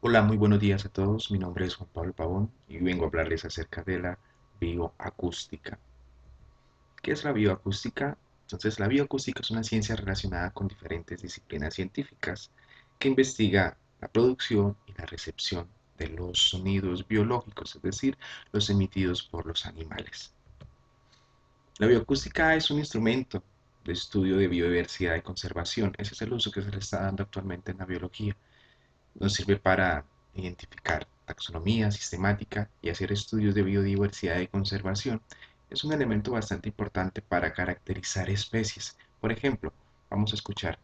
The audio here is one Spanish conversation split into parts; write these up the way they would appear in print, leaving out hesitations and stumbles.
Hola, muy buenos días a todos. Mi nombre es Juan Pablo Pavón y vengo a hablarles acerca de la bioacústica. ¿Qué es la bioacústica? Entonces, la bioacústica es una ciencia relacionada con diferentes disciplinas científicas que investiga la producción y la recepción de los sonidos biológicos, es decir, los emitidos por los animales. La bioacústica es un instrumento de estudio de biodiversidad y conservación. Ese es el uso que se le está dando actualmente en la biología. Nos sirve para identificar taxonomía sistemática y hacer estudios de biodiversidad y conservación. Es un elemento bastante importante para caracterizar especies. Por ejemplo, vamos a escuchar.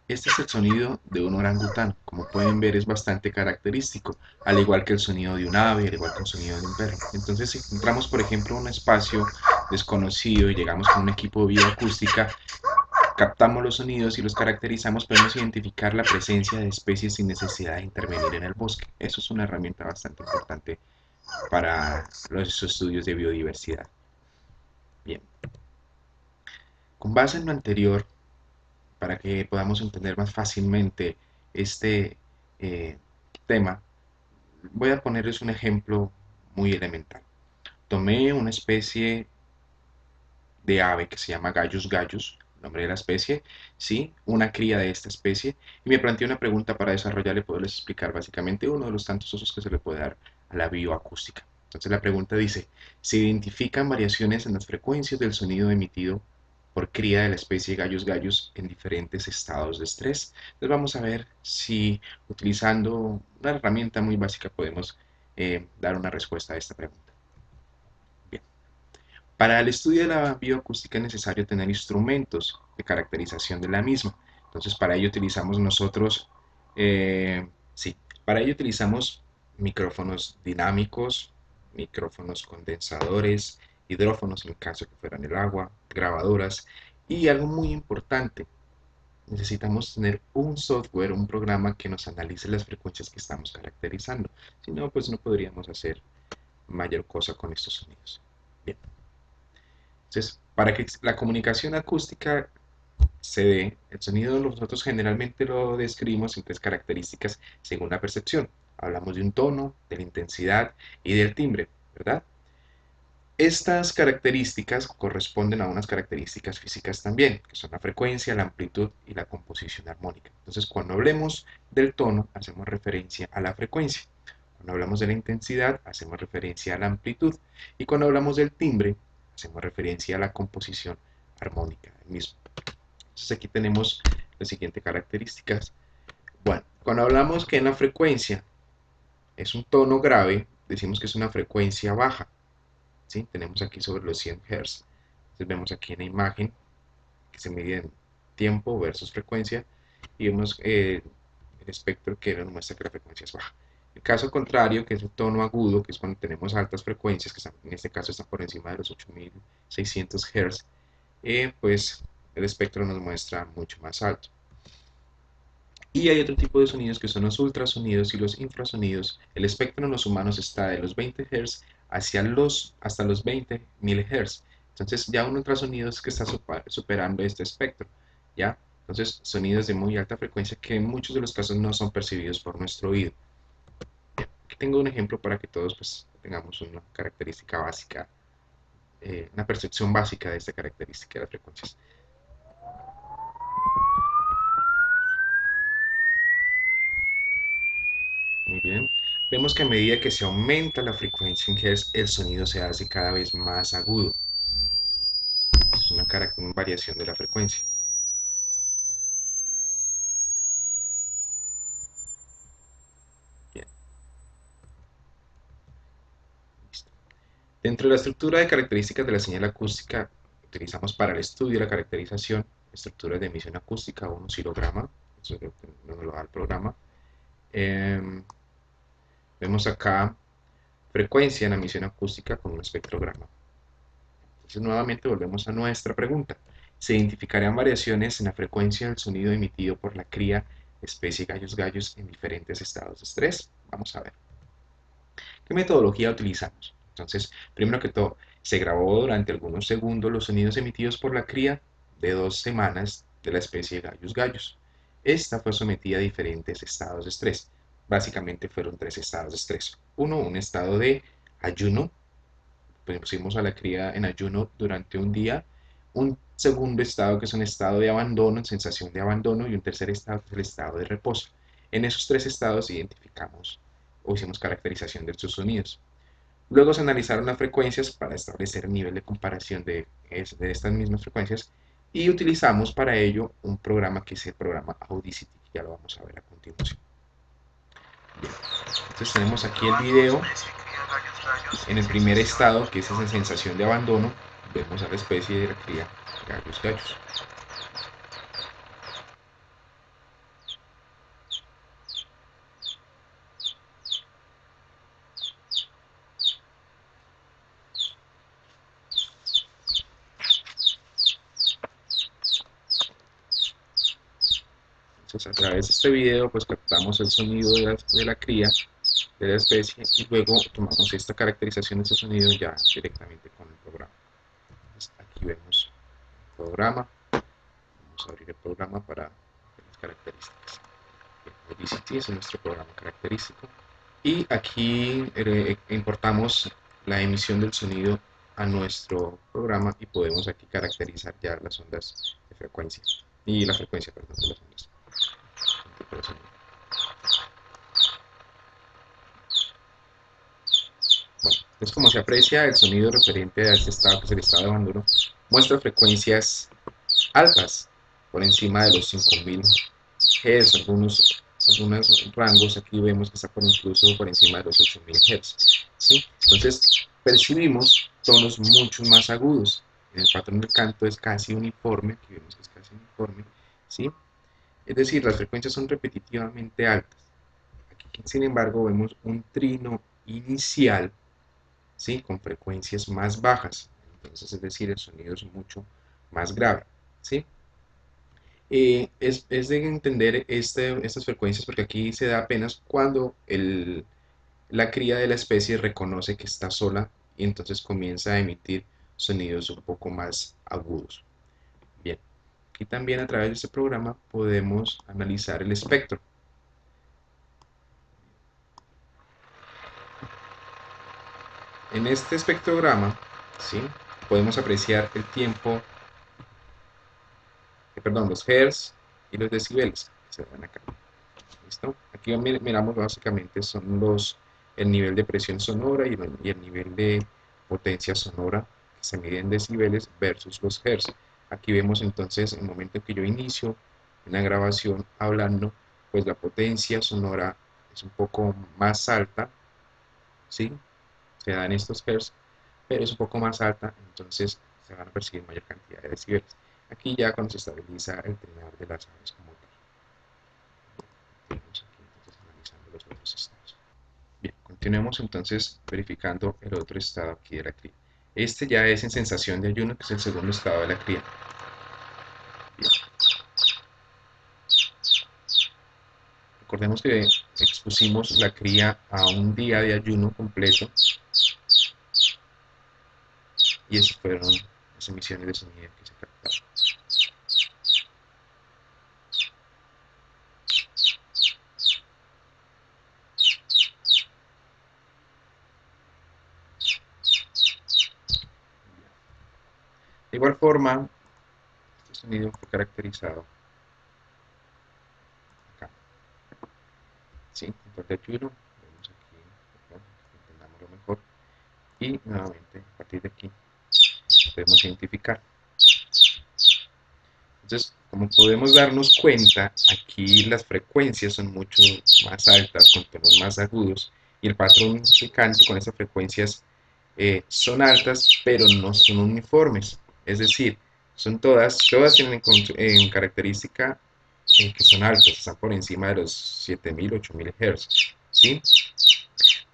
Este es el sonido de un orangután. Como pueden ver, es bastante característico, al igual que el sonido de un ave, al igual que el sonido de un perro. Entonces, si entramos, por ejemplo, a un espacio desconocido y llegamos con un equipo de bioacústica, captamos los sonidos y los caracterizamos, podemos identificar la presencia de especies sin necesidad de intervenir en el bosque. Eso es una herramienta bastante importante para los estudios de biodiversidad. Bien, con base en lo anterior, para que podamos entender más fácilmente este eh, tema, voy a ponerles un ejemplo muy elemental. Tomé una especie de ave que se llama Gallus gallus, nombre de la especie, sí, una cría de esta especie, y me planteé una pregunta para desarrollarle, poderles explicar básicamente uno de los tantos usos que se le puede dar a la bioacústica. Entonces la pregunta dice, ¿se identifican variaciones en las frecuencias del sonido emitido por cría de la especie Gallus gallus en diferentes estados de estrés? Entonces vamos a ver si utilizando una herramienta muy básica podemos dar una respuesta a esta pregunta. Bien. Para el estudio de la bioacústica es necesario tener instrumentos de caracterización de la misma. Entonces, para ello utilizamos nosotros, sí, para ello utilizamos micrófonos dinámicos, micrófonos condensadores, hidrófonos en caso que fueran el agua, grabadoras y algo muy importante, necesitamos tener un software, un programa que nos analice las frecuencias que estamos caracterizando. Si no, pues no podríamos hacer mayor cosa con estos sonidos. Bien. Entonces, para que la comunicación acústica se dé, el sonido nosotros generalmente lo describimos en tres características según la percepción. Hablamos de un tono, de la intensidad y del timbre, ¿verdad? Estas características corresponden a unas características físicas también, que son la frecuencia, la amplitud y la composición armónica. Entonces, cuando hablemos del tono, hacemos referencia a la frecuencia. Cuando hablamos de la intensidad, hacemos referencia a la amplitud. Y cuando hablamos del timbre, hacemos referencia a la composición armónica del mismo. Entonces, aquí tenemos las siguientes características. Bueno, cuando hablamos que en la frecuencia es un tono grave, decimos que es una frecuencia baja. ¿Sí? Tenemos aquí sobre los 100 Hz. Entonces vemos aquí en la imagen que se mide en tiempo versus frecuencia y vemos el espectro que nos muestra que la frecuencia es baja. El caso contrario, que es un tono agudo, que es cuando tenemos altas frecuencias, que están, en este caso están por encima de los 8600 Hz, pues el espectro nos muestra mucho más alto. Y hay otro tipo de sonidos que son los ultrasonidos y los infrasonidos. El espectro en los humanos está de los 20 Hz hasta los 20.000 Hz. Entonces ya un ultrasonido es que está superando este espectro, ¿ya? Entonces sonidos de muy alta frecuencia que en muchos de los casos no son percibidos por nuestro oído. Aquí tengo un ejemplo para que todos pues, tengamos una característica básica, una percepción básica de esta característica de las frecuencias. Muy bien. Vemos que a medida que se aumenta la frecuencia en Hertz, el sonido se hace cada vez más agudo. Es una variación de la frecuencia. Bien, listo. Dentro de la estructura de características de la señal acústica, utilizamos para el estudio y la caracterización estructuras de emisión acústica o un oscilograma. Eso es lo que nos lo da el programa. Eh, Vemos acá frecuencia en la emisión acústica con un espectrograma. Entonces, nuevamente volvemos a nuestra pregunta. ¿Se identificarían variaciones en la frecuencia del sonido emitido por la cría especie gallos gallos en diferentes estados de estrés? Vamos a ver. ¿Qué metodología utilizamos? Entonces, primero que todo, se grabó durante algunos segundos los sonidos emitidos por la cría de 2 semanas de la especie de Gallus gallus. Esta fue sometida a diferentes estados de estrés. Básicamente fueron 3 estados de estrés. Uno, un estado de ayuno. Pusimos a la cría en ayuno durante un día. Un segundo estado que es un estado de abandono, en sensación de abandono. Y un tercer estado que es el estado de reposo. En esos 3 estados identificamos o hicimos caracterización de estos sonidos. Luego se analizaron las frecuencias para establecer el nivel de comparación de estas mismas frecuencias y utilizamos para ello un programa que es el programa Audacity, que ya lo vamos a ver a continuación. Bien. Entonces tenemos aquí el video. En el primer estado, que es esa sensación de abandono, vemos a la especie de la cría Gallus gallus. Entonces a través de este video pues captamos el sonido de la cría de la especie y luego tomamos esta caracterización de este sonido ya directamente con el programa. Entonces, aquí vemos el programa. Vamos a abrir el programa para ver las características. Audacity es nuestro programa característico. Y aquí importamos la emisión del sonido a nuestro programa y podemos aquí caracterizar ya las ondas de frecuencia y la frecuencia, perdón, de las ondas. Bueno, entonces como se aprecia, el sonido referente a este estado, que es el estado de abandono, muestra frecuencias altas, por encima de los 5000 Hz, algunos rangos aquí vemos que está incluso por encima de los 8000 Hz. ¿Sí? Entonces percibimos tonos mucho más agudos. El patrón del canto es casi uniforme, aquí vemos que es casi uniforme. ¿Sí? Es decir, las frecuencias son repetitivamente altas. Aquí, sin embargo, vemos un trino inicial, ¿sí? Con frecuencias más bajas. Entonces, es decir, el sonido es mucho más grave. ¿Sí? Es de entender estas frecuencias porque aquí se da apenas cuando la cría de la especie reconoce que está sola y entonces comienza a emitir sonidos un poco más agudos. Bien, aquí también a través de este programa podemos analizar el espectro. En este espectrograma, ¿sí? Podemos apreciar el tiempo, perdón, los hertz y los decibeles que se ven acá. ¿Listo? Aquí miramos básicamente el nivel de presión sonora y el nivel de potencia sonora que se mide en decibeles versus los hertz. Aquí vemos entonces el momento en que yo inicio una grabación hablando, pues la potencia sonora es un poco más alta, ¿sí? Se dan estos hertz, pero es un poco más alta, entonces se van a percibir mayor cantidad de decibeles. Aquí ya cuando se estabiliza el trinar de las aves como tal. Tenemos aquí entonces analizando los otros estados. Bien, continuemos entonces verificando el otro estado aquí de la cría. Este ya es en sensación de ayuno, que es el segundo estado de la cría. Bien. Recordemos que expusimos la cría a un día de ayuno completo y esas fueron las emisiones de sonido que se captaron. De igual forma, este sonido fue caracterizado acá. ¿Sí? Control de ayuno, vemos aquí, perdón, que entendámoslo mejor. Y nuevamente, a partir de aquí, podemos identificar. Entonces, como podemos darnos cuenta, aquí las frecuencias son mucho más altas, con tonos más agudos, y el patrón de canto con estas frecuencias son altas, pero no son uniformes. Es decir, todas tienen en característica que son altas, están por encima de los 7000, 8000 Hz, ¿sí?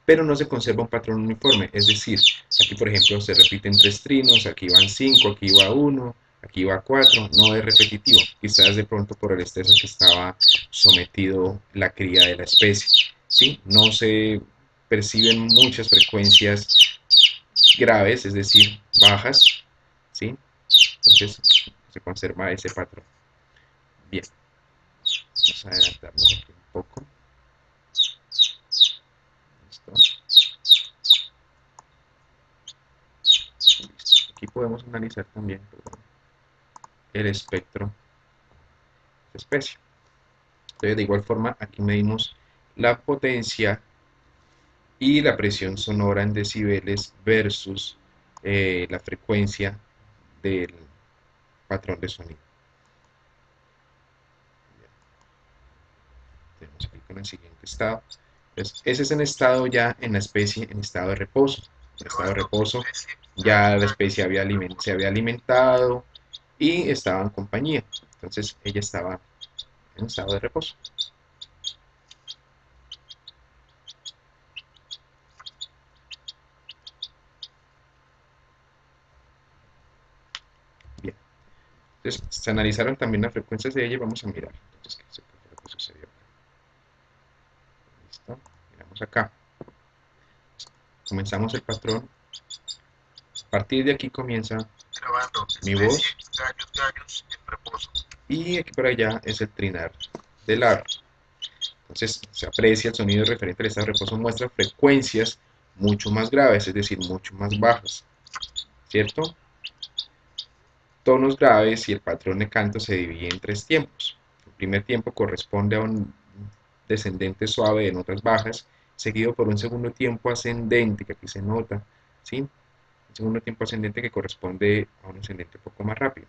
Pero no se conserva un patrón uniforme, es decir, aquí por ejemplo se repiten 3 trinos, aquí van 5, aquí va 1, aquí va 4, no es repetitivo, quizás de pronto por el estrés al que estaba sometido la cría de la especie, ¿sí? No se perciben muchas frecuencias graves, es decir, bajas, ¿sí? Entonces se conserva ese patrón. Bien, vamos a adelantarnos aquí un poco. Listo. Aquí podemos analizar también, perdón, el espectro de especie. Entonces, de igual forma, aquí medimos la potencia y la presión sonora en decibeles versus la frecuencia del patrón de sonido. Tenemos aquí con el siguiente estado. Entonces, ese es en estado ya en la especie en estado de reposo. En estado de reposo ya la especie se había alimentado y estaba en compañía. Entonces ella estaba en estado de reposo. Bien. Entonces se analizaron también las frecuencias de ella y vamos a mirar. Entonces, ¿qué fue lo que sucedió? Listo. Miramos acá. Comenzamos el patrón. A partir de aquí comienza mi voz. Y aquí por allá es el trinar del ave. Entonces se aprecia el sonido referente al estado de reposo, muestra frecuencias mucho más graves, es decir, mucho más bajas, ¿cierto? Tonos graves y el patrón de canto se divide en tres tiempos. El primer tiempo corresponde a un descendente suave de notas bajas, seguido por un segundo tiempo ascendente, que aquí se nota, ¿sí? Un segundo tiempo ascendente que corresponde a un ascendente un poco más rápido.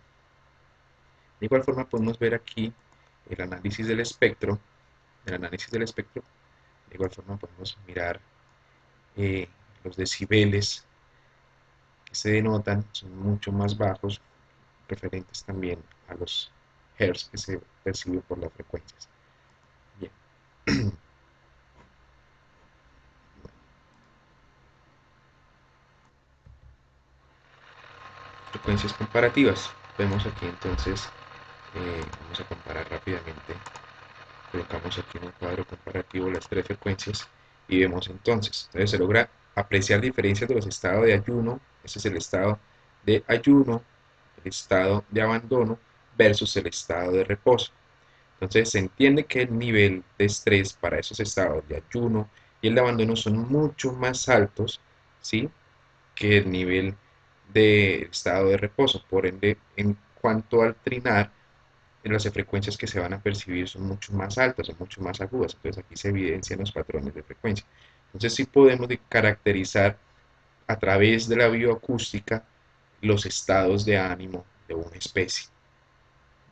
De igual forma podemos ver aquí el análisis del espectro. De igual forma podemos mirar los decibeles que se denotan, son mucho más bajos, referentes también a los hertz que se perciben por las frecuencias. Bien. Frecuencias comparativas. Vemos aquí entonces, vamos a comparar rápidamente. Colocamos aquí en un cuadro comparativo las tres frecuencias y vemos entonces se logra apreciar diferencias de los estados de ayuno. Ese es el estado de ayuno, el estado de abandono versus el estado de reposo. Entonces se entiende que el nivel de estrés para esos estados de ayuno y el de abandono son mucho más altos, ¿sí?, que el nivel de estado de reposo. Por ende, en cuanto al trinar, las frecuencias que se van a percibir son mucho más altas, son mucho más agudas. Entonces aquí se evidencian los patrones de frecuencia. Entonces sí podemos caracterizar a través de la bioacústica los estados de ánimo de una especie.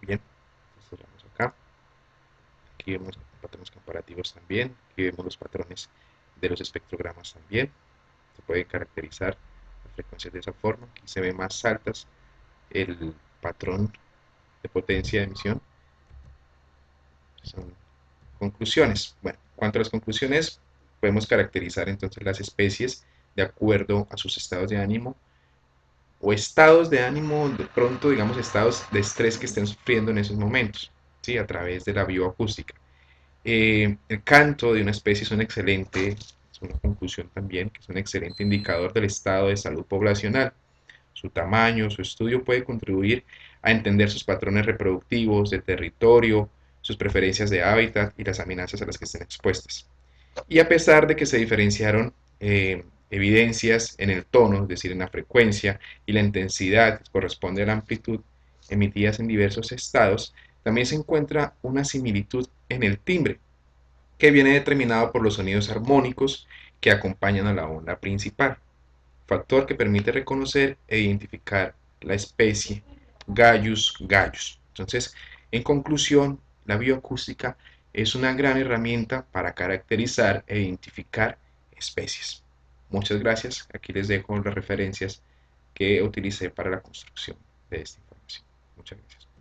Bien, entonces vamos acá. Aquí vemos patrones comparativos también. Aquí vemos los patrones de los espectrogramas también. Se puede caracterizar las frecuencias de esa forma. Aquí se ve más altas el patrón de potencia de emisión. Son conclusiones. Bueno, cuanto a las conclusiones, podemos caracterizar entonces las especies de acuerdo a sus estados de ánimo o estados de ánimo, de pronto, digamos, estados de estrés que estén sufriendo en esos momentos, ¿sí?, a través de la bioacústica. El canto de una especie es una conclusión también, que es un excelente indicador del estado de salud poblacional. Su tamaño, su estudio puede contribuir a entender sus patrones reproductivos, de territorio, sus preferencias de hábitat y las amenazas a las que estén expuestas. Y a pesar de que se diferenciaron evidencias en el tono, es decir, en la frecuencia y la intensidad que corresponde a la amplitud emitidas en diversos estados, también se encuentra una similitud en el timbre, que viene determinado por los sonidos armónicos que acompañan a la onda principal, factor que permite reconocer e identificar la especie Gallus gallus. Entonces, en conclusión, la bioacústica es una gran herramienta para caracterizar e identificar especies. Muchas gracias. Aquí les dejo las referencias que utilicé para la construcción de esta información. Muchas gracias.